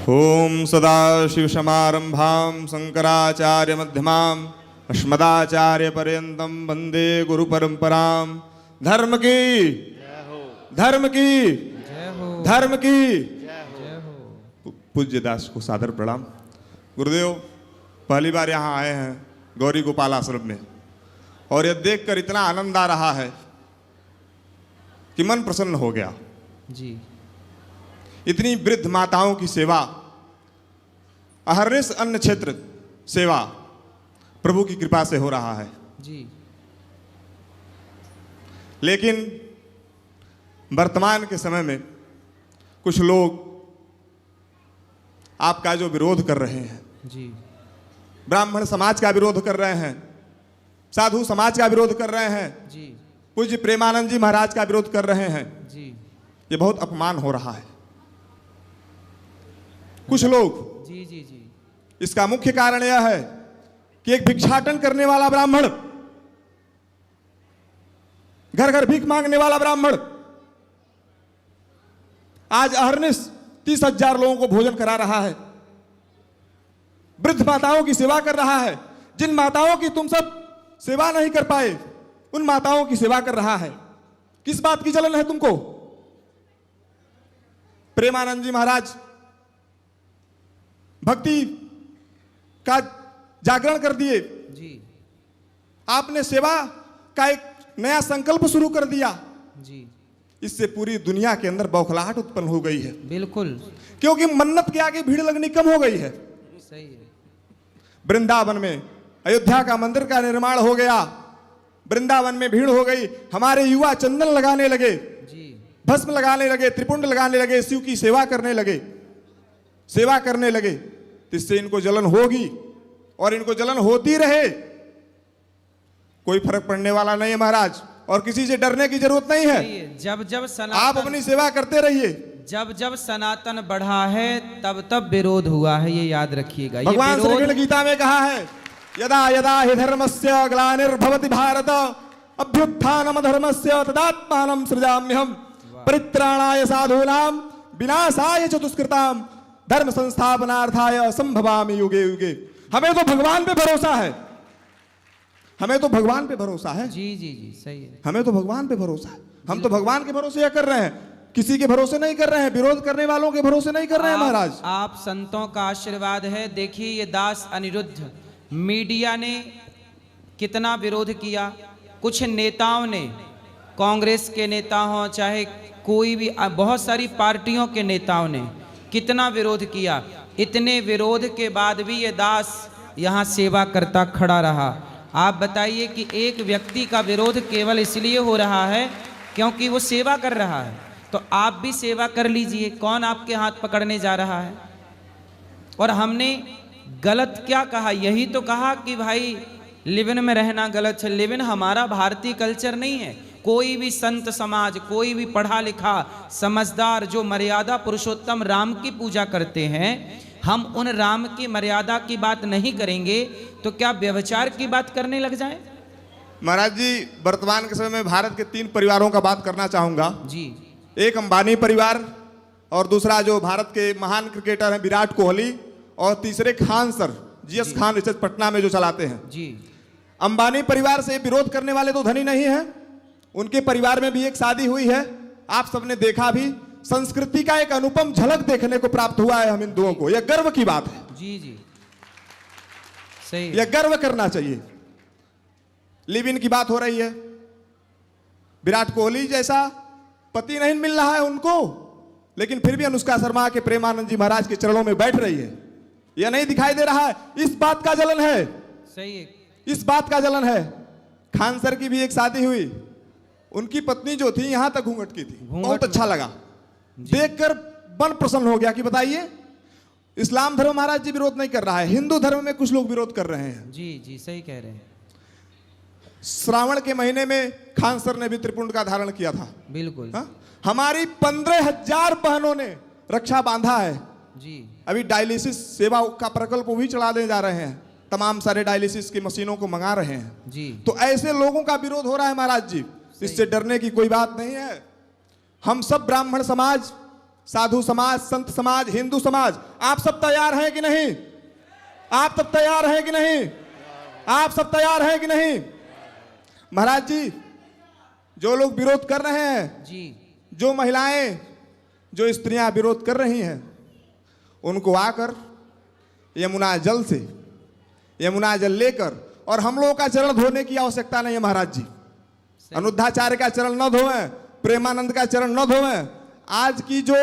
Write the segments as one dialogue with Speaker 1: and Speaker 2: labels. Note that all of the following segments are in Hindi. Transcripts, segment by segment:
Speaker 1: ओम सदाशिवसमारंभां शंकराचार्यमध्यमाम् अस्मदाचार्यपर्यन्तं वन्दे गुरुपरम्परां। धर्म की धर्म की धर्म की पूज्य दास को सादर प्रणाम। गुरुदेव, पहली बार यहाँ आए हैं गौरी गोपाल आश्रम में, और यह देखकर इतना आनंद आ रहा है कि मन प्रसन्न हो गया
Speaker 2: जी।
Speaker 1: इतनी वृद्ध माताओं की सेवा, अहर्निश अन्न क्षेत्र सेवा प्रभु की कृपा से हो रहा है
Speaker 2: जी।
Speaker 1: लेकिन वर्तमान के समय में कुछ लोग आपका जो विरोध कर रहे हैं
Speaker 2: जी,
Speaker 1: ब्राह्मण समाज का विरोध कर रहे हैं, साधु समाज का विरोध कर रहे हैं
Speaker 2: जी,
Speaker 1: पूज्य प्रेमानंद जी महाराज का विरोध कर रहे हैं,
Speaker 2: जी,
Speaker 1: ये बहुत अपमान हो रहा है। कुछ लोग,
Speaker 2: जी, जी, जी,
Speaker 1: इसका मुख्य कारण यह है कि एक भिक्षाटन करने वाला ब्राह्मण, घर घर भीख मांगने वाला ब्राह्मण आज अहर्निश 30,000 लोगों को भोजन करा रहा है, वृद्ध माताओं की सेवा कर रहा है। जिन माताओं की तुम सब सेवा नहीं कर पाए, उन माताओं की सेवा कर रहा है। किस बात की जलन है तुमको? प्रेमानंद जी महाराज भक्ति का जागरण कर दिए,
Speaker 2: जी,
Speaker 1: आपने सेवा का एक नया संकल्प शुरू कर दिया।
Speaker 2: जी,
Speaker 1: इससे पूरी दुनिया के अंदर बौखलाहट उत्पन्न हो गई है,
Speaker 2: बिल्कुल
Speaker 1: क्योंकि मन्नत के आगे भीड़ लगनी कम हो गई है।
Speaker 2: सही है।
Speaker 1: वृंदावन में अयोध्या का मंदिर का निर्माण हो गया, वृंदावन में भीड़ हो गई, हमारे युवा चंदन लगाने लगे,
Speaker 2: जी,
Speaker 1: भस्म लगाने लगे, त्रिपुंड लगाने लगे, शिव की सेवा करने लगे, सेवा करने लगे। तो इससे इनको जलन होगी और इनको जलन होती रहे, कोई फर्क पड़ने वाला नहीं है महाराज, और किसी से डरने की जरूरत नहीं है।
Speaker 2: जब जब
Speaker 1: आप
Speaker 2: सनातन,
Speaker 1: अपनी सेवा करते रहिए।
Speaker 2: जब जब सनातन बढ़ा है तब तब विरोध हुआ है, ये याद रखिएगा।
Speaker 1: भगवान श्री कृष्ण गीता में कहा है, यदा यदा हि धर्मस्य ग्लानिर्भवति भारत अभ्युत्थानम धर्मस्य तदात्मानं सृजाम्यहम् परित्राणाय साधूनां विनाशाय च दुष्कृतां धर्म संस्थापनार्थाय संभवामि युगे युगे। हमें तो भगवान पे भरोसा है, हमें तो भगवान पे भरोसा है।
Speaker 2: जी, जी, जी, सही है।
Speaker 1: हमें तो भगवान पे भरोसा है। हम तो भगवान के भरोसे यह कर रहे हैं, किसी के भरोसे नहीं कर रहे हैं, विरोध करने वालों के भरोसे नहीं कर रहे हैं महाराज।
Speaker 2: आप संतों का आशीर्वाद है। देखिए ये दास अनिरुद्ध, मीडिया ने कितना विरोध किया, कुछ नेताओं ने, कांग्रेस के नेता हों चाहे कोई भी, बहुत सारी पार्टियों के नेताओं ने कितना विरोध किया। इतने विरोध के बाद भी ये दास यहाँ सेवा करता खड़ा रहा। आप बताइए कि एक व्यक्ति का विरोध केवल इसलिए हो रहा है क्योंकि वो सेवा कर रहा है, तो आप भी सेवा कर लीजिए। कौन आपके हाथ पकड़ने जा रहा है? और हमने गलत क्या कहा? यही तो कहा कि भाई लिविन में रहना गलत है। लिविन हमारा भारतीय कल्चर नहीं है। कोई भी संत समाज, कोई भी पढ़ा लिखा समझदार जो मर्यादा पुरुषोत्तम राम की पूजा करते हैं, हम उन राम की मर्यादा की बात नहीं करेंगे तो क्या व्यभिचार की बात करने लग जाए?
Speaker 1: महाराज जी, वर्तमान के समय में भारत के 3 परिवारों का बात करना चाहूंगा
Speaker 2: जी।
Speaker 1: एक अंबानी परिवार, और दूसरा जो भारत के महान क्रिकेटर हैं विराट कोहली, और तीसरे Khan sir, GS Khan research Patna में जो चलाते हैं
Speaker 2: जी।
Speaker 1: अंबानी परिवार से विरोध करने वाले तो धनी नहीं है। उनके परिवार में भी एक शादी हुई है, आप सबने देखा भी। संस्कृति का एक अनुपम झलक देखने को प्राप्त हुआ है हम हिंदुओं को। यह गर्व की बात है।
Speaker 2: जी, जी, सही।
Speaker 1: यह गर्व करना चाहिए। लिव इन की बात हो रही है, विराट कोहली जैसा पति नहीं मिल रहा है उनको, लेकिन फिर भी अनुष्का शर्मा के प्रेमानंद जी महाराज के चरणों में बैठ रही है। यह नहीं दिखाई दे रहा है। इस बात का जलन है,
Speaker 2: सही है।
Speaker 1: इस बात का जलन है। खान सर की भी एक शादी हुई, उनकी पत्नी जो थी यहां तक घूंघट की थी, बहुत अच्छा लगा देखकर, मन प्रसन्न हो गया कि बताइए, इस्लाम धर्म महाराज जी विरोध नहीं कर रहा है, हिंदू धर्म में कुछ लोग विरोध कर रहे हैं।
Speaker 2: जी, जी, सही कह रहे हैं।
Speaker 1: श्रावण के महीने में खान सर ने भी त्रिपुंड का धारण किया था।
Speaker 2: बिल्कुल।
Speaker 1: हमारी 15,000 बहनों ने रक्षा बांधा है।
Speaker 2: जी।
Speaker 1: अभी डायलिसिस सेवा का प्रकल्प भी चलाने जा रहे हैं, तमाम सारे डायलिसिस की मशीनों को मंगा रहे हैं
Speaker 2: जी।
Speaker 1: तो ऐसे लोगों का विरोध हो रहा है महाराज जी। इससे डरने की कोई बात नहीं है। हम सब ब्राह्मण समाज साधु समाज, संत समाज, हिंदू समाज, आप सब तैयार हैं कि नहीं? आप सब तैयार हैं कि नहीं? आप सब तैयार हैं कि नहीं? महाराज जी, जो लोग विरोध कर रहे हैं
Speaker 2: जी,
Speaker 1: जो महिलाएं, जो स्त्रियां विरोध कर रही हैं, उनको आकर यमुना जल से, यमुना जल लेकर, और हम लोगों का चरण धोने की आवश्यकता नहीं है महाराज जी। अनुद्धाचार्य का चरण न धोएं, प्रेमानंद का चरण न धोएं। आज की जो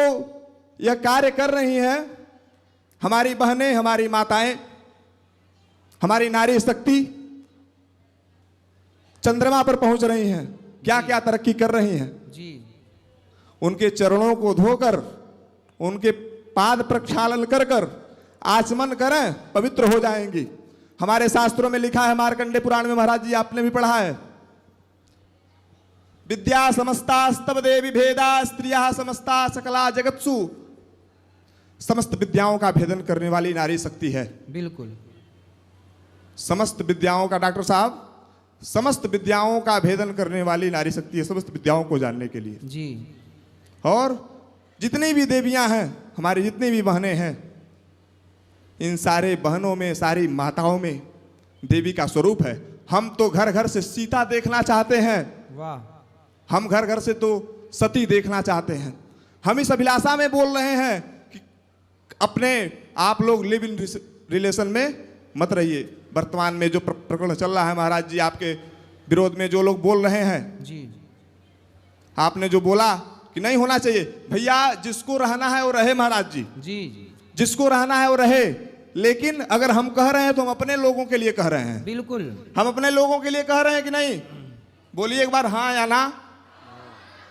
Speaker 1: यह कार्य कर रही हैं हमारी बहनें, हमारी माताएं, हमारी नारी शक्ति चंद्रमा पर पहुंच रही हैं, क्या क्या तरक्की कर रही हैं
Speaker 2: जी।
Speaker 1: उनके चरणों को धोकर, उनके पाद प्रक्षालन कर कर आचमन करें, पवित्र हो जाएंगी। हमारे शास्त्रों में लिखा है, मार्कंडे पुराण में महाराज जी आपने भी पढ़ा है, विद्या समस्ता स्तव देवी भेदा स्त्रिया समस्ता सकला जगत्सु। समस्त विद्याओं का भेदन करने वाली नारी शक्ति है।
Speaker 2: बिल्कुल।
Speaker 1: समस्त विद्याओं का, डॉक्टर साहब, समस्त विद्याओं का भेदन करने वाली नारी शक्ति है, समस्त विद्याओं को जानने के लिए
Speaker 2: जी।
Speaker 1: और जितनी भी देवियां हैं, हमारी जितनी भी बहनें हैं, इन सारे बहनों में, सारी माताओं में देवी का स्वरूप है। हम तो घर घर से सीता देखना चाहते हैं,
Speaker 2: वाह।
Speaker 1: हम घर घर से तो सती देखना चाहते हैं। हम इस अभिलाषा में बोल रहे हैं कि अपने आप लोग लिव इन रिलेशन में मत रहिए। वर्तमान में जो प्रकरण चल रहा है महाराज जी, आपके विरोध में जो लोग बोल रहे हैं
Speaker 2: जी,
Speaker 1: आपने जो बोला कि नहीं होना चाहिए, भैया जिसको रहना है वो रहे महाराज जी,
Speaker 2: जी जी,
Speaker 1: जिसको रहना है वो रहे। लेकिन अगर हम कह रहे हैं तो हम अपने लोगों के लिए कह रहे हैं।
Speaker 2: बिल्कुल।
Speaker 1: हम अपने लोगों के लिए कह रहे हैं कि नहीं? बोलिए एक बार हाँ या ना।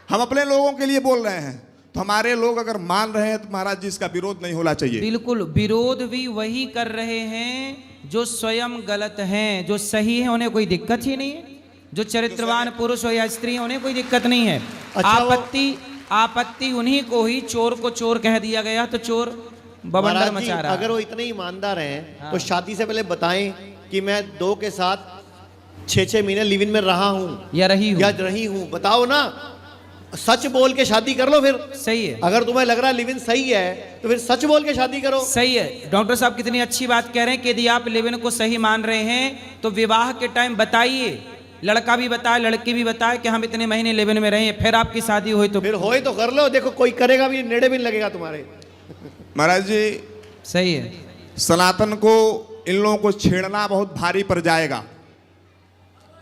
Speaker 1: हम अपने लोगों के लिए बोल रहे हैं, तो हमारे लोग अगर मान रहे हैं तो महाराज जी इसका विरोध नहीं होना चाहिए।
Speaker 2: बिल्कुल, विरोध भी वही कर रहे हैं जो स्वयं गलत हैं। जो सही है उन्हें कोई दिक्कत ही नहीं है, जो चरित्रवान पुरुष हो या स्त्री उन्हें कोई दिक्कत नहीं है। आपत्ति उन्हीं को ही, चोर को चोर कह दिया गया तो चोर बवंडर मचा रहा है।
Speaker 3: अगर वो इतने ईमानदार हैं तो शादी से पहले बताएं कि मैं 2 के साथ 6-6 महीने लिव इन में रहा हूँ
Speaker 2: या रही हूँ,
Speaker 3: बताओ ना। सच बोल के शादी कर लो फिर।
Speaker 2: सही है।
Speaker 3: अगर तुम्हें लग रहा है लिव इन सही है तो फिर सच बोल के शादी करो।
Speaker 2: सही है। डॉक्टर साहब कितनी अच्छी बात कह रहे हैं कि यदि आप लिव इन को सही मान रहे हैं तो विवाह के टाइम बताइए, लड़का भी बताए लड़की भी बताए कि हम इतने महीने लिव इन में रहे, फिर आपकी शादी हुई तो
Speaker 3: फिर होए तो कर लो। देखो कोई करेगा भी, नेड़े भी नहीं लगेगा तुम्हारे।
Speaker 1: महाराज जी
Speaker 2: सही है।
Speaker 1: सनातन को, इन लोगों को छेड़ना बहुत भारी पड़ जाएगा,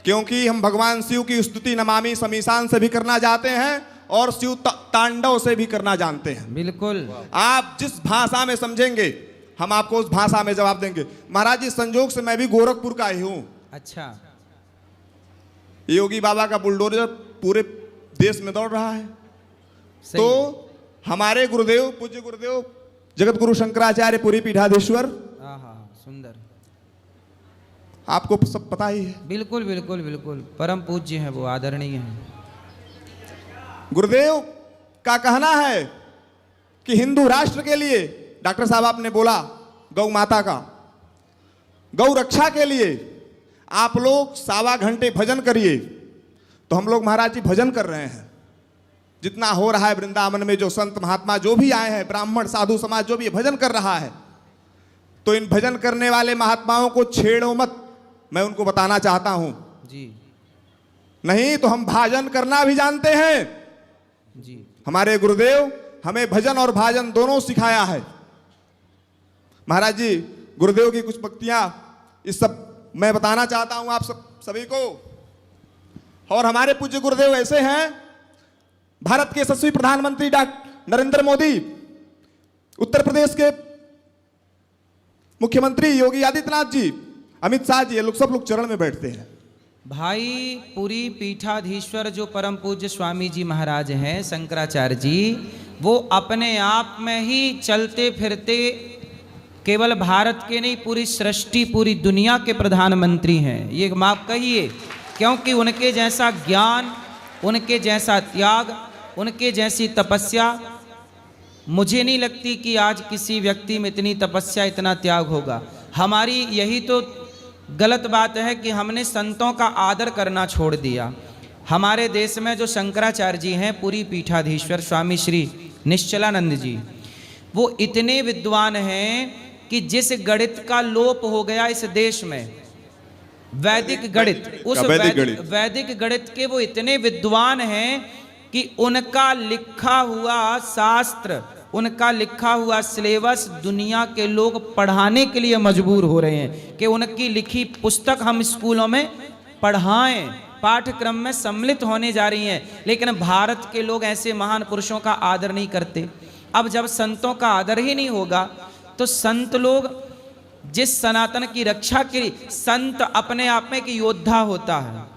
Speaker 1: क्योंकि हम भगवान शिव की स्तुति नमामि समीसान से भी करना चाहते हैं और शिव तांडव से भी करना जानते हैं।
Speaker 2: बिल्कुल।
Speaker 1: आप जिस भाषा में समझेंगे हम आपको उस भाषा में जवाब देंगे। महाराज जी संजोग से मैं भी गोरखपुर का ही हूं।
Speaker 2: अच्छा।
Speaker 1: योगी बाबा का बुलडोजर पूरे देश में दौड़ रहा है। तो हमारे गुरुदेव, पूज्य गुरुदेव जगत गुरु शंकराचार्य पुरी पीठाधीश्वर,
Speaker 2: सुंदर,
Speaker 1: आपको सब पता ही है।
Speaker 2: बिल्कुल बिल्कुल बिल्कुल, परम पूज्य है वो, आदरणीय है।
Speaker 1: गुरुदेव का कहना है कि हिंदू राष्ट्र के लिए, डॉक्टर साहब आपने बोला गौ माता का, गौ रक्षा के लिए आप लोग 1.25 घंटे भजन करिए। तो हम लोग महाराज जी भजन कर रहे हैं, जितना हो रहा है वृंदावन में, जो संत महात्मा जो भी आए हैं, ब्राह्मण साधु समाज जो भी भजन कर रहा है, तो इन भजन करने वाले महात्माओं को छेड़ो मत, मैं उनको बताना चाहता हूं
Speaker 2: जी।
Speaker 1: नहीं तो हम भाजन करना भी जानते हैं
Speaker 2: जी।
Speaker 1: हमारे गुरुदेव हमें भजन और भाजन दोनों सिखाया है। महाराज जी गुरुदेव की कुछ पंक्तियां इस सब मैं बताना चाहता हूं आप सभी को। और हमारे पूज्य गुरुदेव ऐसे हैं, भारत के यशस्वी प्रधानमंत्री डॉक्टर नरेंद्र मोदी, उत्तर प्रदेश के मुख्यमंत्री योगी आदित्यनाथ जी, अमित शाह जी, ये लोग सब लोग चरण में बैठते हैं।
Speaker 2: भाई पुरी पीठाधीश्वर जो परम पूज्य स्वामी जी महाराज हैं शंकराचार्य जी, वो अपने आप में ही चलते फिरते केवल भारत के नहीं, पूरी सृष्टि, पूरी दुनिया के प्रधानमंत्री हैं। ये माफ कहिए, क्योंकि उनके जैसा ज्ञान, उनके जैसा त्याग, उनके जैसी तपस्या, मुझे नहीं लगती कि आज किसी व्यक्ति में इतनी तपस्या, इतना त्याग होगा। हमारी यही तो गलत बात है कि हमने संतों का आदर करना छोड़ दिया। हमारे देश में जो शंकराचार्य जी हैं, पूरी पीठाधीश्वर स्वामी श्री निश्चलानंद जी, वो इतने विद्वान हैं कि जिस गणित का लोप हो गया इस देश में, वैदिक गणित, उस वैदिक गणित के वो इतने विद्वान हैं कि उनका लिखा हुआ शास्त्र, उनका लिखा हुआ सिलेबस दुनिया के लोग पढ़ाने के लिए मजबूर हो रहे हैं कि उनकी लिखी पुस्तक हम स्कूलों में पढ़ाएं, पाठ्यक्रम में सम्मिलित होने जा रही हैं। लेकिन भारत के लोग ऐसे महान पुरुषों का आदर नहीं करते। अब जब संतों का आदर ही नहीं होगा तो संत लोग जिस सनातन की रक्षा के लिए, संत अपने आप में एक योद्धा होता है।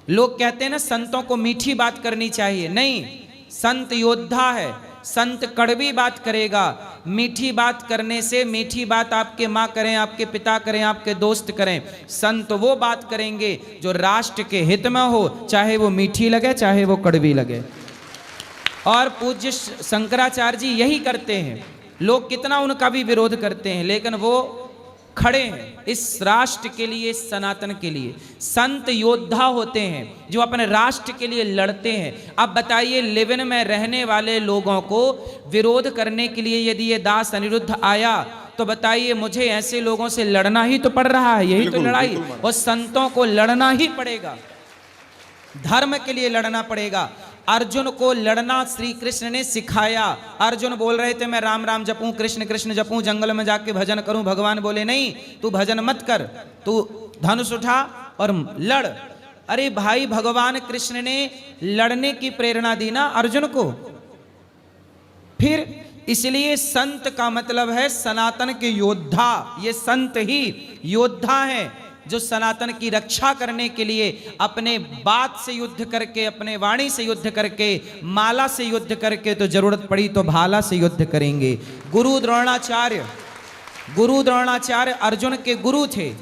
Speaker 2: लोग कहते हैं ना संतों को मीठी बात करनी चाहिए, नहीं, संत योद्धा है। संत कड़वी बात करेगा, मीठी बात करने से, मीठी बात आपके माँ करें, आपके पिता करें, आपके दोस्त करें, संत वो बात करेंगे जो राष्ट्र के हित में हो, चाहे वो मीठी लगे चाहे वो कड़वी लगे। और पूज्य शंकराचार्य जी यही करते हैं। लोग कितना उनका भी विरोध करते हैं लेकिन वो खड़े हैं इस राष्ट्र के लिए, इस सनातन के लिए। संत योद्धा होते हैं जो अपने राष्ट्र के लिए लड़ते हैं। अब बताइए, लिविन में रहने वाले लोगों को विरोध करने के लिए यदि ये दास अनिरुद्ध आया तो बताइए मुझे ऐसे लोगों से लड़ना ही तो पड़ रहा है, यही तो लड़ाई। और संतों को लड़ना ही पड़ेगा, धर्म के लिए लड़ना पड़ेगा। अर्जुन को लड़ना श्री कृष्ण ने सिखाया। अर्जुन बोल रहे थे मैं राम राम जपूं, कृष्ण कृष्ण जपूं, जंगल में जाके भजन करूं। भगवान बोले नहीं, तू भजन मत कर, तू धनुष उठा और लड़। अरे भाई, भगवान कृष्ण ने लड़ने की प्रेरणा दी ना अर्जुन को। फिर इसलिए संत का मतलब है सनातन के योद्धा। ये संत ही योद्धा हैं जो सनातन की रक्षा करने के लिए अपने बात से युद्ध करके, अपने वाणी से युद्ध करके, माला से युद्ध करके, तो जरूरत पड़ी तो भाला से युद्ध करेंगे। गुरु द्रोणाचार्य अर्जुन के गुरु थे।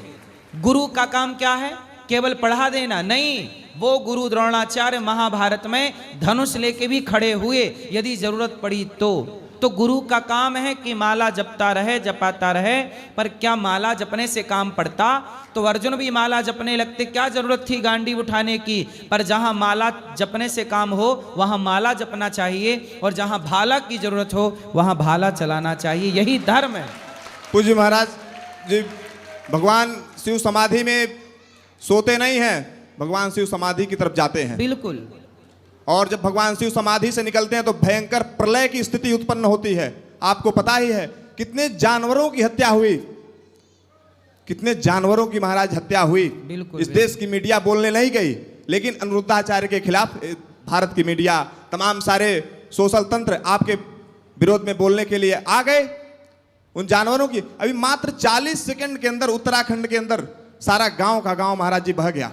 Speaker 2: गुरु का काम क्या है? केवल पढ़ा देना नहीं, वो गुरु द्रोणाचार्य महाभारत में धनुष लेके भी खड़े हुए यदि जरूरत पड़ी तो गुरु का काम है कि माला जपता रहे, जपाता रहे। पर क्या माला जपने से काम पड़ता? तो अर्जुन भी माला जपने लगते, क्या जरूरत थी गांडी उठाने की? पर जहां माला जपने से काम हो वहां माला जपना चाहिए, और जहां भाला की जरूरत हो वहां भाला चलाना चाहिए। यही धर्म है।
Speaker 1: पूज्य महाराज जी, भगवान शिव समाधि में सोते नहीं हैं, भगवान शिव समाधि की तरफ जाते हैं।
Speaker 2: बिल्कुल।
Speaker 1: और जब भगवान शिव समाधि से निकलते हैं तो भयंकर प्रलय की स्थिति उत्पन्न होती है। आपको पता ही है कितने जानवरों की हत्या हुई, कितने जानवरों की महाराज हत्या हुई। इस देश की मीडिया बोलने नहीं गई, लेकिन अनिरुद्धाचार्य के खिलाफ भारत की मीडिया, तमाम सारे सोशल तंत्र आपके विरोध में बोलने के लिए आ गए। उन जानवरों की अभी मात्र 40 सेकंड के अंदर उत्तराखंड के अंदर सारा गांव का गांव महाराज जी बह गया।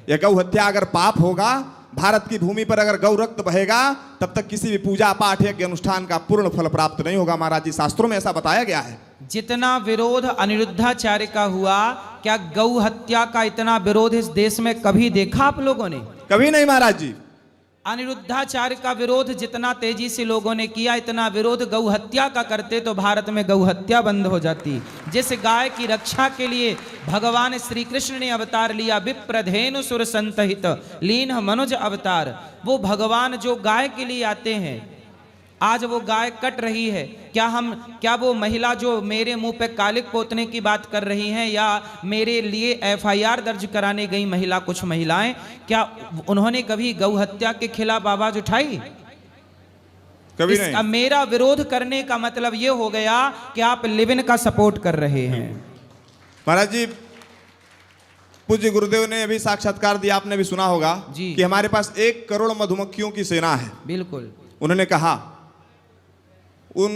Speaker 1: यह गौ हत्या अगर पाप होगा, भारत की भूमि पर अगर गौ रक्त बहेगा, तब तक किसी भी पूजा पाठ या अनुष्ठान का पूर्ण फल प्राप्त नहीं होगा। महाराज जी, शास्त्रों में ऐसा बताया गया है।
Speaker 2: जितना विरोध अनिरुद्धाचार्य का हुआ, क्या गौ हत्या का इतना विरोध इस देश में कभी देखा आप लोगों ने?
Speaker 1: कभी नहीं महाराज जी।
Speaker 2: अनिरुद्धाचार्य का विरोध जितना तेजी से लोगों ने किया, इतना विरोध गौ हत्या का करते तो भारत में गौ हत्या बंद हो जाती। जिस गाय की रक्षा के लिए भगवान श्री कृष्ण ने अवतार लिया, विप्रधेनु सुर संतहित लीन मनुज अवतार, वो भगवान जो गाय के लिए आते हैं, आज वो गाय कट रही है। क्या वो महिला जो मेरे मुंह पे कालिक पोतने की बात कर रही हैं, या मेरे लिए एफआईआर दर्ज कराने गई महिला, कुछ महिलाएं, क्या उन्होंने कभी गौ हत्या के खिलाफ आवाज उठाई?
Speaker 1: कभी नहीं।
Speaker 2: अब मेरा विरोध करने का मतलब ये हो गया कि आप लिविन का सपोर्ट कर रहे हैं।
Speaker 1: महाराज जी, पूज्य गुरुदेव ने अभी साक्षात्कार दिया, आपने भी सुना होगा
Speaker 2: जी,
Speaker 1: कि हमारे पास 1 करोड़ मधुमक्खियों की सेना है।
Speaker 2: बिल्कुल।
Speaker 1: उन्होंने कहा उन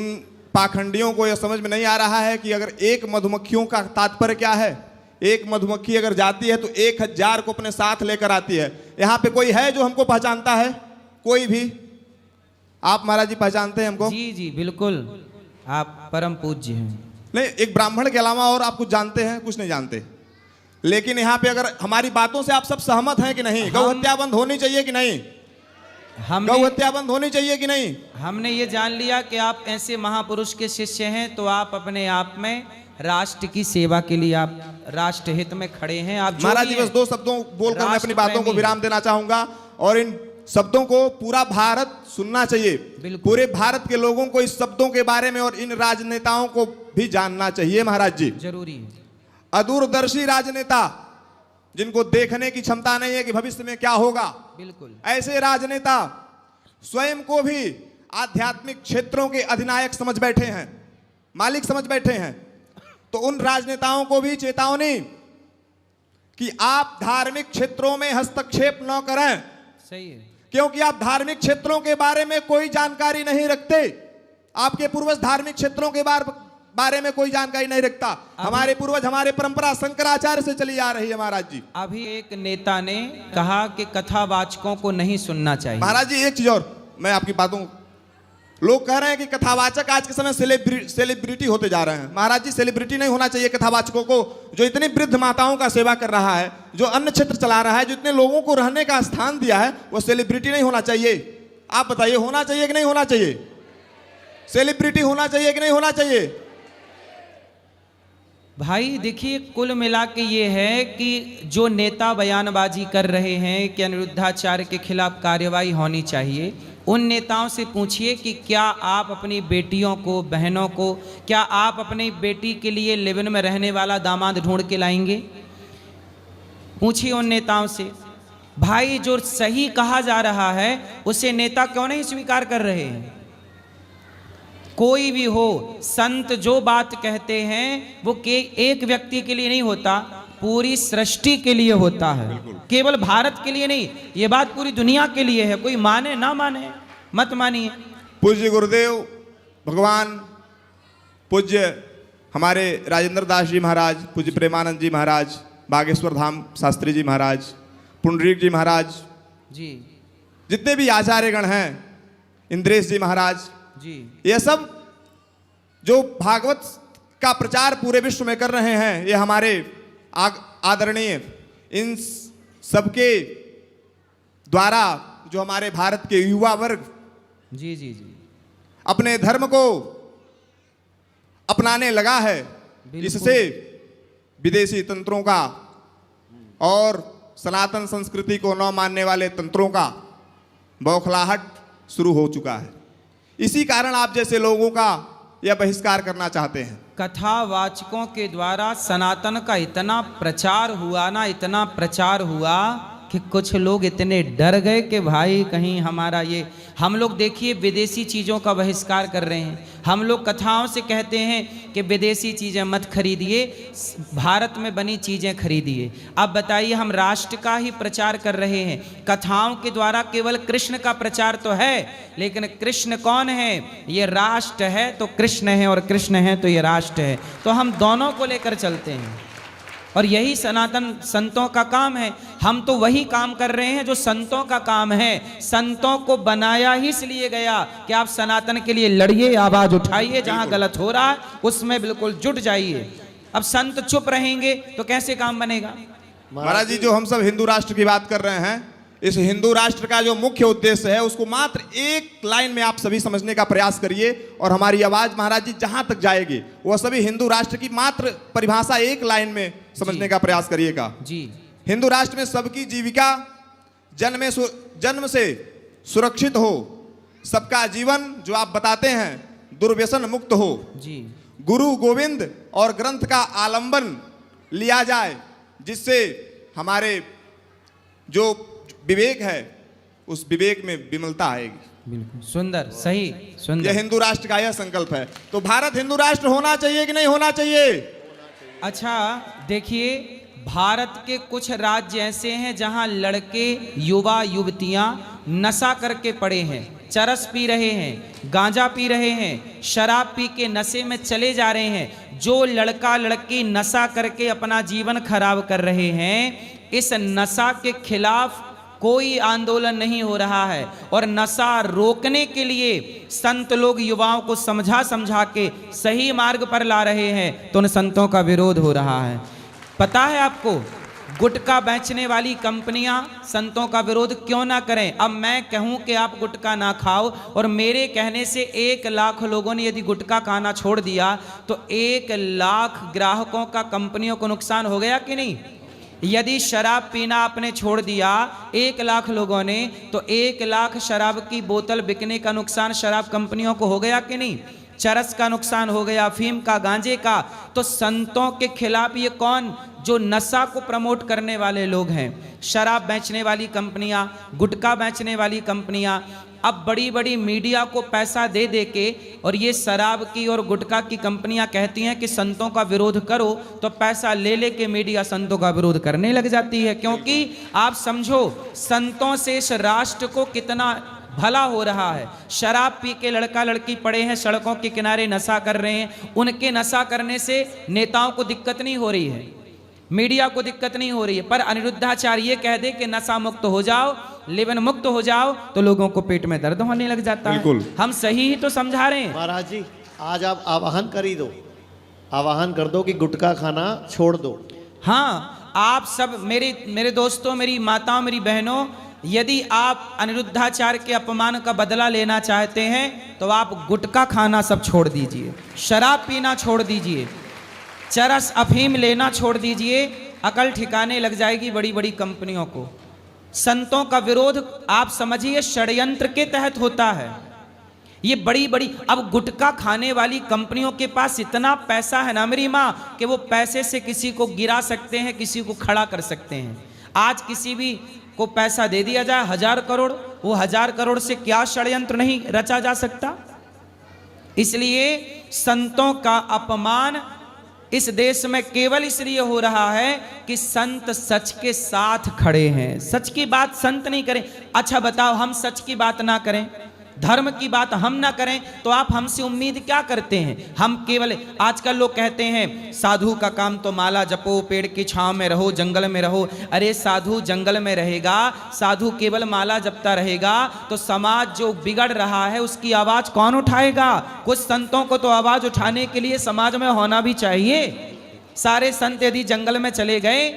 Speaker 1: पाखंडियों को यह समझ में नहीं आ रहा है कि अगर एक मधुमक्खियों का तात्पर्य क्या है। एक मधुमक्खी अगर जाती है तो 1000 को अपने साथ लेकर आती है। यहाँ पे कोई है जो हमको पहचानता है? कोई भी? आप महाराज जी पहचानते हैं हमको?
Speaker 2: जी जी बिल्कुल, आप परम पूज्य हैं।
Speaker 1: नहीं, एक ब्राह्मण के अलावा और आप कुछ जानते हैं? कुछ नहीं जानते। लेकिन यहाँ पे अगर हमारी बातों से आप सब सहमत हैं कि नहीं? गौ हत्या बंद होनी चाहिए कि नहीं? गौ हत्या बंद होनी चाहिए कि नहीं?
Speaker 2: हमने ये जान लिया कि आप ऐसे महापुरुष के शिष्य हैं, तो आप अपने आप में राष्ट्र की सेवा के लिए, आप राष्ट्र हित में खड़े हैं। आप
Speaker 1: महाराज जी, बस 2 शब्दों बोलकर मैं अपनी बातों को विराम देना चाहूंगा। और इन शब्दों को पूरा भारत सुनना चाहिए।
Speaker 2: बिल्कुल।
Speaker 1: पूरे भारत के लोगों को इस शब्दों के बारे में और इन राजनेताओं को भी जानना चाहिए महाराज जी।
Speaker 2: जरूरी है।
Speaker 1: अदूरदर्शी राजनेता जिनको देखने की क्षमता नहीं है कि भविष्य में क्या होगा,
Speaker 2: बिल्कुल।
Speaker 1: ऐसे राजनेता स्वयं को भी आध्यात्मिक क्षेत्रों के अधिनायक समझ बैठे हैं, मालिक समझ बैठे हैं। तो उन राजनेताओं को भी चेतावनी कि आप धार्मिक क्षेत्रों में हस्तक्षेप न करें,
Speaker 2: सही है।
Speaker 1: क्योंकि आप धार्मिक क्षेत्रों के बारे में कोई जानकारी नहीं रखते। आपके पूर्वज धार्मिक क्षेत्रों के बारे में कोई जानकारी नहीं रखता। हमारे पूर्वज, हमारे परंपरा शंकराचार्य से चली आ रही है महाराज जी।
Speaker 2: अभी एक नेता ने कहा कि कथावाचकों को नहीं सुनना चाहिए।
Speaker 1: महाराज जी एक चीज और, मैं आपकी बातों, लोग कह रहे हैं कि कथावाचक आज के समय सेलिब्रिटी होते जा रहे हैं। महाराज जी सेलिब्रिटी नहीं होना चाहिए कथावाचकों को। जो इतनी वृद्ध माताओं का सेवा कर रहा है, जो अन्न क्षेत्र चला रहा है, जो इतने लोगों को रहने का स्थान दिया है, वो सेलिब्रिटी नहीं होना चाहिए। आप बताइए होना चाहिए कि नहीं होना चाहिए? सेलिब्रिटी होना चाहिए कि नहीं होना चाहिए?
Speaker 2: भाई देखिए, कुल मिला के ये है कि जो नेता बयानबाजी कर रहे हैं कि अनिरुद्धाचार्य के खिलाफ कार्यवाही होनी चाहिए, उन नेताओं से पूछिए कि क्या आप अपनी बेटियों को, बहनों को, क्या आप अपनी बेटी के लिए लिव इन में रहने वाला दामाद ढूंढ के लाएंगे? पूछिए उन नेताओं से। भाई जो सही कहा जा रहा है उसे नेता क्यों नहीं स्वीकार कर रहे हैं? कोई भी हो, संत जो बात कहते हैं वो एक व्यक्ति के लिए नहीं होता, पूरी सृष्टि के लिए होता है, केवल भारत के लिए नहीं। ये बात पूरी दुनिया के लिए है। कोई माने ना माने, मत मानिए।
Speaker 1: पूज्य गुरुदेव भगवान पूज्य हमारे राजेंद्र दास जी महाराज, पूज्य प्रेमानंद जी महाराज, बागेश्वर धाम शास्त्री जी महाराज, पुंडरीक जी महाराज
Speaker 2: जी,
Speaker 1: जितने भी आचार्यगण हैं, इंद्रेश जी महाराज
Speaker 2: जी,
Speaker 1: ये सब जो भागवत का प्रचार पूरे विश्व में कर रहे हैं, ये हमारे आदरणीय इन सबके द्वारा जो हमारे भारत के युवा वर्ग
Speaker 2: जी, जी, जी,
Speaker 1: अपने धर्म को अपनाने लगा है, इससे विदेशी तंत्रों का और सनातन संस्कृति को न मानने वाले तंत्रों का बौखलाहट शुरू हो चुका है। इसी कारण आप जैसे लोगों का यह बहिष्कार करना चाहते हैं।
Speaker 2: कथावाचकों के द्वारा सनातन का इतना प्रचार हुआ ना, इतना प्रचार हुआ कि कुछ लोग इतने डर गए कि भाई कहीं हमारा ये, हम लोग देखिए विदेशी चीज़ों का बहिष्कार कर रहे हैं। हम लोग कथाओं से कहते हैं कि विदेशी चीज़ें मत खरीदिए, भारत में बनी चीज़ें खरीदिए। अब बताइए, हम राष्ट्र का ही प्रचार कर रहे हैं। कथाओं के द्वारा केवल कृष्ण का प्रचार तो है, लेकिन कृष्ण कौन है? ये राष्ट्र है तो कृष्ण है, और कृष्ण है तो ये राष्ट्र है। तो हम दोनों को लेकर चलते हैं, और यही सनातन संतों का काम है। हम तो वही काम कर रहे हैं जो संतों का काम है। संतों को बनाया ही इसलिए गया कि आप सनातन के लिए लड़िए, आवाज उठाइए, जहां गलत हो रहा है उसमें बिल्कुल जुट जाइए। अब संत चुप रहेंगे तो कैसे काम बनेगा?
Speaker 1: महाराज जी, जो हम सब हिंदू राष्ट्र की बात कर रहे हैं, इस हिंदू राष्ट्र का जो मुख्य उद्देश्य है उसको मात्र एक लाइन में आप सभी समझने का प्रयास करिए, और हमारी आवाज महाराज जी जहां तक जाएगी वह सभी हिंदू राष्ट्र की मात्र परिभाषा एक लाइन में समझने का प्रयास करिएगा
Speaker 2: जी।
Speaker 1: हिंदू राष्ट्र में सबकी जीविका जन्म से सुरक्षित हो, सबका जीवन जो आप बताते हैं दुर्व्यसन मुक्त हो
Speaker 2: जी,
Speaker 1: गुरु गोविंद और ग्रंथ का आलंबन लिया जाए, जिससे हमारे जो विवेक है उस विवेक में विमलता आएगी।
Speaker 2: बिल्कुल सुंदर, सही,
Speaker 1: यह
Speaker 2: सुंदर।
Speaker 1: हिंदू राष्ट्र का यह संकल्प है। तो भारत हिंदू राष्ट्र होना चाहिए कि नहीं होना चाहिए?
Speaker 2: अच्छा देखिए, भारत के कुछ राज्य ऐसे हैं जहां लड़के, युवा युवतियां नशा करके पड़े हैं, चरस पी रहे हैं, गांजा पी रहे हैं, शराब पी के नशे में चले जा रहे हैं। जो लड़का लड़की नशा करके अपना जीवन खराब कर रहे हैं, इस नशा के खिलाफ कोई आंदोलन नहीं हो रहा है, और नशा रोकने के लिए संत लोग युवाओं को समझा समझा के सही मार्ग पर ला रहे हैं, तो उन संतों का विरोध हो रहा है। पता है आपको, गुटखा बेचने वाली कंपनियां संतों का विरोध क्यों ना करें? अब मैं कहूं कि आप गुटखा ना खाओ, और मेरे कहने से 1 लाख लोगों ने यदि गुटखा खाना छोड़ दिया तो 1 लाख ग्राहकों का, कंपनियों को नुकसान हो गया कि नहीं? यदि शराब पीना आपने छोड़ दिया 1 लाख लोगों ने, तो 1 लाख शराब की बोतल बिकने का नुकसान शराब कंपनियों को हो गया कि नहीं? चरस का नुकसान हो गया, अफीम का, गांजे का। तो संतों के खिलाफ ये कौन? जो नशा को प्रमोट करने वाले लोग हैं, शराब बेचने वाली कंपनियां, गुटखा बेचने वाली कंपनियां, अब बड़ी बड़ी मीडिया को पैसा दे दे के, और ये शराब की और गुटखा की कंपनियां कहती हैं कि संतों का विरोध करो, तो पैसा ले ले के मीडिया संतों का विरोध करने लग जाती है। क्योंकि आप समझो, संतों से इस राष्ट्र को कितना भला हो रहा है। शराब पी के लड़का लड़की पड़े हैं सड़कों के किनारे, नशा कर रहे हैं। उनके नशा करने से नेताओं को दिक्कत नहीं हो रही है, मीडिया को दिक्कत नहीं हो रही है, पर अनिरुद्धाचार्य ये कह दे कि नशा मुक्त हो जाओ, लेवन मुक्त हो जाओ, तो लोगों को पेट में दर्द होने लग जाता है। हम सही ही तो समझा रहे हैं।
Speaker 3: महाराज जी, आज आप आवाहन कर ही दो, आवाहन कर दो कि गुटखा खाना छोड़ दो।
Speaker 2: हाँ, आप सब मेरे दोस्तों, मेरी माताओं, मेरी बहनों, यदि आप अनिरुद्धाचार्य के अपमान का बदला लेना चाहते हैं तो आप गुटखा खाना सब छोड़ दीजिए, शराब पीना छोड़ दीजिए, चरस अफीम लेना छोड़ दीजिए। अकल ठिकाने लग जाएगी बड़ी बड़ी कंपनियों को। संतों का विरोध आप समझिए षड्यंत्र के तहत होता है। ये बड़ी बड़ी, अब गुटखा खाने वाली कंपनियों के पास इतना पैसा है ना मेरी माँ, कि वो पैसे से किसी को गिरा सकते हैं, किसी को खड़ा कर सकते हैं। आज किसी भी को पैसा दे दिया जाए 1000 करोड़, वो 1000 करोड़ से क्या षड्यंत्र नहीं रचा जा सकता। इसलिए संतों का अपमान इस देश में केवल इसलिए हो रहा है कि संत सच के साथ खड़े हैं। सच की बात संत नहीं करें। अच्छा बताओ, हम सच की बात ना करें, धर्म की बात हम ना करें, तो आप हमसे उम्मीद क्या करते हैं? हम केवल, आजकल लोग कहते हैं साधु का काम तो माला जपो, पेड़ की छांव में रहो, जंगल में रहो। अरे साधु जंगल में रहेगा, साधु केवल माला जपता रहेगा, तो समाज जो बिगड़ रहा है उसकी आवाज कौन उठाएगा? कुछ संतों को तो आवाज उठाने के लिए समाज में होना भी चाहिए। सारे संत यदि जंगल में चले गए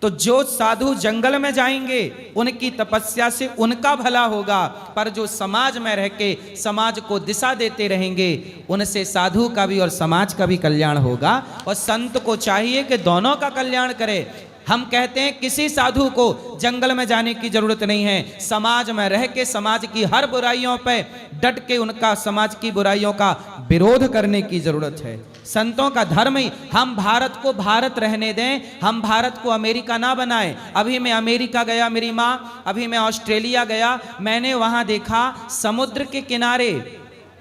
Speaker 2: तो जो साधु जंगल में जाएंगे उनकी तपस्या से उनका भला होगा, पर जो समाज में रह के समाज को दिशा देते रहेंगे उनसे साधु का भी और समाज का भी कल्याण होगा। और संत को चाहिए कि दोनों का कल्याण करे। हम कहते हैं किसी साधु को जंगल में जाने की जरूरत नहीं है, समाज में रह के समाज की हर बुराइयों पे डट के उनका, समाज की बुराइयों का विरोध करने की जरूरत है। संतों का धर्म ही, हम भारत को भारत रहने दें, हम भारत को अमेरिका ना बनाएं। अभी मैं अमेरिका गया मेरी माँ, अभी मैं ऑस्ट्रेलिया गया, मैंने वहां देखा समुद्र के किनारे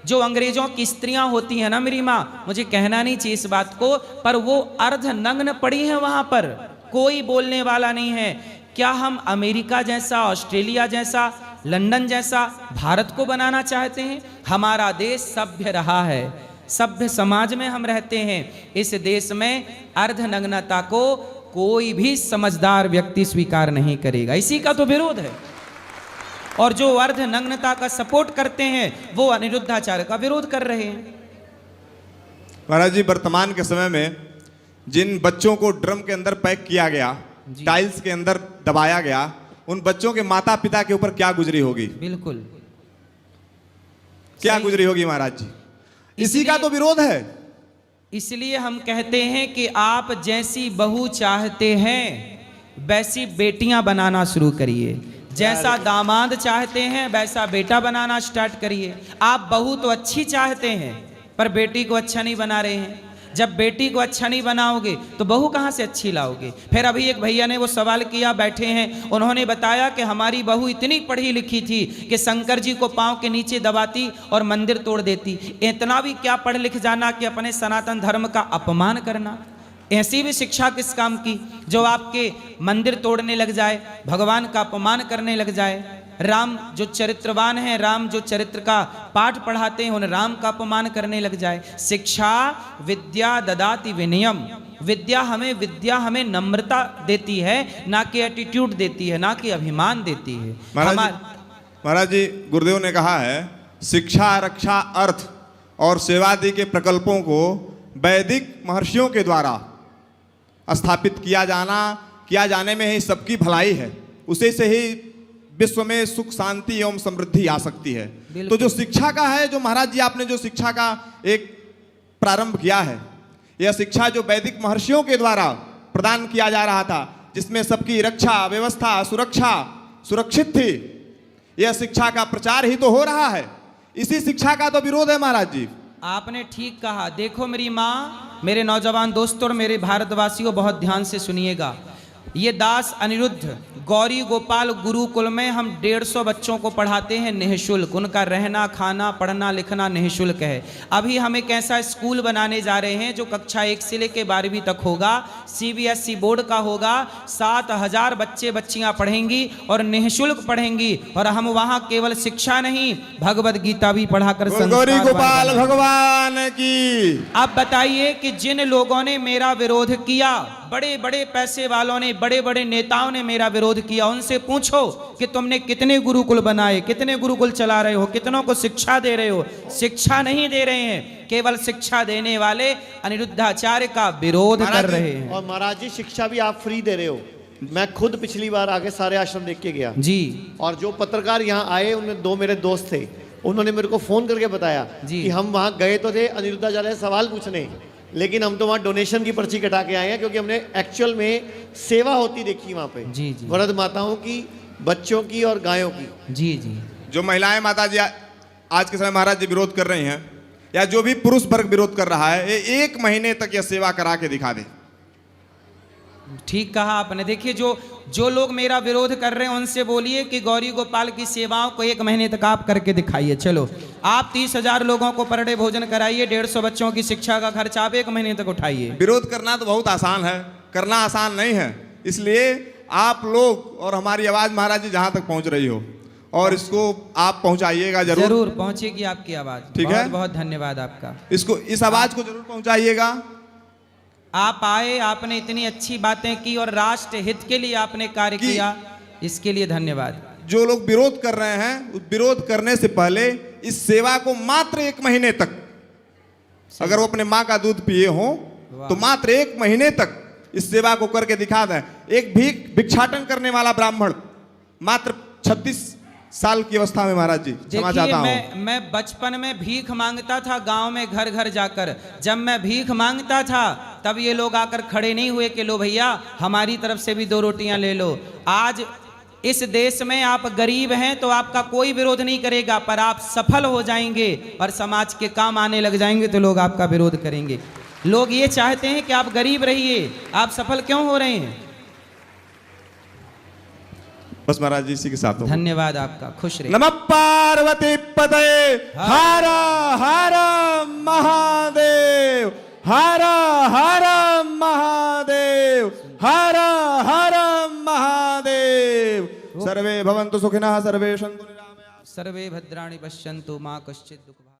Speaker 2: जो अंग्रेजों की स्त्रियां होती हैं ना मेरी माँ, मुझे कहना नहीं चाहिए इस बात को, पर वो अर्ध नग्न पड़ी हैं वहां पर, कोई बोलने वाला नहीं है। क्या हम अमेरिका जैसा, ऑस्ट्रेलिया जैसा, लंदन जैसा भारत को बनाना चाहते हैं? हमारा देश सभ्य रहा है, सभ्य समाज में हम रहते हैं। इस देश में अर्धनग्नता को कोई भी समझदार व्यक्ति स्वीकार नहीं करेगा, इसी का तो विरोध है। और जो अर्धनग्नता का सपोर्ट करते हैं वो अनिरुद्धाचार्य का विरोध कर रहे हैं।
Speaker 1: महाराज जी, वर्तमान के समय में जिन बच्चों को ड्रम के अंदर पैक किया गया, टाइल्स के अंदर दबाया गया, उन बच्चों के माता पिता के ऊपर क्या गुजरी होगी?
Speaker 2: बिल्कुल
Speaker 1: क्या गुजरी होगी महाराज जी? इसी का तो विरोध है।
Speaker 2: इसलिए हम कहते हैं कि आप जैसी बहू चाहते हैं वैसी बेटियां बनाना शुरू करिए, जैसा दामाद चाहते हैं वैसा बेटा बनाना स्टार्ट करिए। आप बहू तो अच्छी चाहते हैं पर बेटी को अच्छा नहीं बना रहे हैं। जब बेटी को अच्छा नहीं बनाओगे तो बहू कहाँ से अच्छी लाओगे? फिर अभी एक भैया ने वो सवाल किया, बैठे हैं, उन्होंने बताया कि हमारी बहू इतनी पढ़ी लिखी थी कि शंकर जी को पांव के नीचे दबाती और मंदिर तोड़ देती। इतना भी क्या पढ़ लिख जाना कि अपने सनातन धर्म का अपमान करना? ऐसी भी शिक्षा किस काम की जो आपके मंदिर तोड़ने लग जाए, भगवान का अपमान करने लग जाए। राम जो चरित्रवान है, राम जो चरित्र का पाठ पढ़ाते हैं, उन राम का अपमान करने लग जाए। शिक्षा विद्या ददाति विनयम, विद्या हमें नम्रता देती है, ना कि एटीट्यूड देती है, ना कि अभिमान देती है।
Speaker 1: महाराज जी, गुरुदेव ने कहा है शिक्षा, रक्षा, अर्थ और सेवादि के प्रकल्पों को वैदिक महर्षियों के द्वारा स्थापित किया जाने में ही सबकी भलाई है। उसी से ही विश्व में सुख, शांति एवं समृद्धि आ सकती है। तो जो शिक्षा का है, जो महाराज जी आपने जो शिक्षा का एक प्रारंभ किया है, यह शिक्षा जो वैदिक महर्षियों के द्वारा प्रदान किया जा रहा था, जिसमें सबकी रक्षा व्यवस्था सुरक्षा सुरक्षित थी। यह शिक्षा का प्रचार ही तो हो रहा है, इसी शिक्षा का तो विरोध है महाराज जी।
Speaker 2: आपने ठीक कहा। देखो मेरी माँ, मेरे नौजवान दोस्तों और मेरे भारतवासियों, बहुत ध्यान से सुनिएगा। ये दास अनिरुद्ध गौरी गोपाल गुरुकुल में हम 150 बच्चों को पढ़ाते हैं निःशुल्क। उनका रहना खाना पढ़ना लिखना निःशुल्क है। अभी हम एक ऐसा स्कूल बनाने जा रहे हैं जो कक्षा 1 से लेकर 12वीं तक होगा, CBSE बोर्ड का होगा। 7000 बच्चे बच्चियां पढ़ेंगी और निःशुल्क पढ़ेंगी। और हम वहां केवल शिक्षा नहीं, भगवत गीता भी पढ़ाकर
Speaker 1: गौरी गोपाल भगवान की।
Speaker 2: अब बताइए कि जिन लोगों ने मेरा विरोध किया, बड़े बड़े पैसे वालों ने, बड़े बड़े नेताओं ने मेरा विरोध किया, उनसे पूछो कि तुमने कितने गुरुकुल बनाए, कितने गुरुकुल चला रहे हो, कितनों को शिक्षा दे रहे हो। शिक्षा नहीं दे रहे हैं, केवल शिक्षा देने वाले अनिरुद्धाचार्य का विरोध कर रहे हैं।
Speaker 3: और महाराज जी शिक्षा भी आप फ्री दे रहे हो। मैं खुद पिछली बार आके सारे आश्रम देख के गया
Speaker 2: जी।
Speaker 3: और जो पत्रकार यहाँ आए उनमें 2 मेरे दोस्त थे, उन्होंने मेरे को फोन करके बताया
Speaker 2: जी।
Speaker 3: कि हम वहाँ गए तो थे अनिरुद्धाचार्य से सवाल पूछने, लेकिन हम तो वहाँ डोनेशन की पर्ची कटा के आए हैं, क्योंकि हमने एक्चुअल में सेवा होती देखी वहाँ पे।
Speaker 2: जी जी।
Speaker 3: वृद्ध माताओं की, बच्चों की और गायों की।
Speaker 2: जी जी।
Speaker 1: जो महिलाएं माता जी आज के समय महाराज जी विरोध कर रही हैं, या जो भी पुरुष वर्ग विरोध कर रहा है, ये 1 महीने तक यह सेवा करा के दिखा दे।
Speaker 2: ठीक कहा आपने। देखिए जो लोग मेरा विरोध कर रहे हैं उनसे बोलिए कि गौरी गोपाल की सेवाओं को 1 महीने तक आप करके दिखाइए। चलो आप 30,000 लोगों को पर डे भोजन कराइए, 150 बच्चों की शिक्षा का खर्चा आप 1 महीने तक उठाइए।
Speaker 1: विरोध करना तो बहुत आसान है, करना आसान नहीं है। इसलिए आप लोग और हमारी आवाज महाराज जी जहां तक पहुंच रही हो, और इसको आप पहुंचाइएगा जरूर।
Speaker 2: जरूर पहुंचेगी आपकी आवाज।
Speaker 1: ठीक है,
Speaker 2: बहुत बहुत धन्यवाद आपका।
Speaker 1: इसको, इस आवाज को जरूर पहुंचाइएगा।
Speaker 2: आप आए, आपने इतनी अच्छी बातें की और राष्ट्र हित के लिए आपने कार्य किया, इसके लिए धन्यवाद।
Speaker 1: जो लोग विरोध कर रहे हैं, उस विरोध करने से पहले इस सेवा को मात्र 1 महीने तक, अगर वो अपने माँ का दूध पिए हो तो मात्र 1 महीने तक इस सेवा को करके दिखा दें। एक भिक्षाटन करने वाला ब्राह्मण मात्र 36 साल की अवस्था में महाराज जी, क्षमा चाहता हूं,
Speaker 2: मैं बचपन में भीख मांगता था गांव में घर घर जाकर। जब मैं भीख मांगता था तब ये लोग आकर खड़े नहीं हुए कि लो भैया हमारी तरफ से भी 2 रोटियां ले लो। आज इस देश में आप गरीब हैं तो आपका कोई विरोध नहीं करेगा, पर आप सफल हो जाएंगे और समाज के काम आने लग जाएंगे तो लोग आपका विरोध करेंगे। लोग ये चाहते हैं कि आप गरीब रहिए, आप सफल क्यों हो रहे हैं?
Speaker 1: बस महाराज जी इसी के साथ हो।
Speaker 2: धन्यवाद आपका, खुश रहिए।
Speaker 1: नमः पार्वती पतये हर हर महादेव, हर हर महादेव, हर हर महादेव। सर्वे भवन्तु सुखिनः, सर्वे सन्तु निरामयाः,
Speaker 2: सर्वे भद्राणि पश्यन्तु मा कश्चित् दुःखभाग्।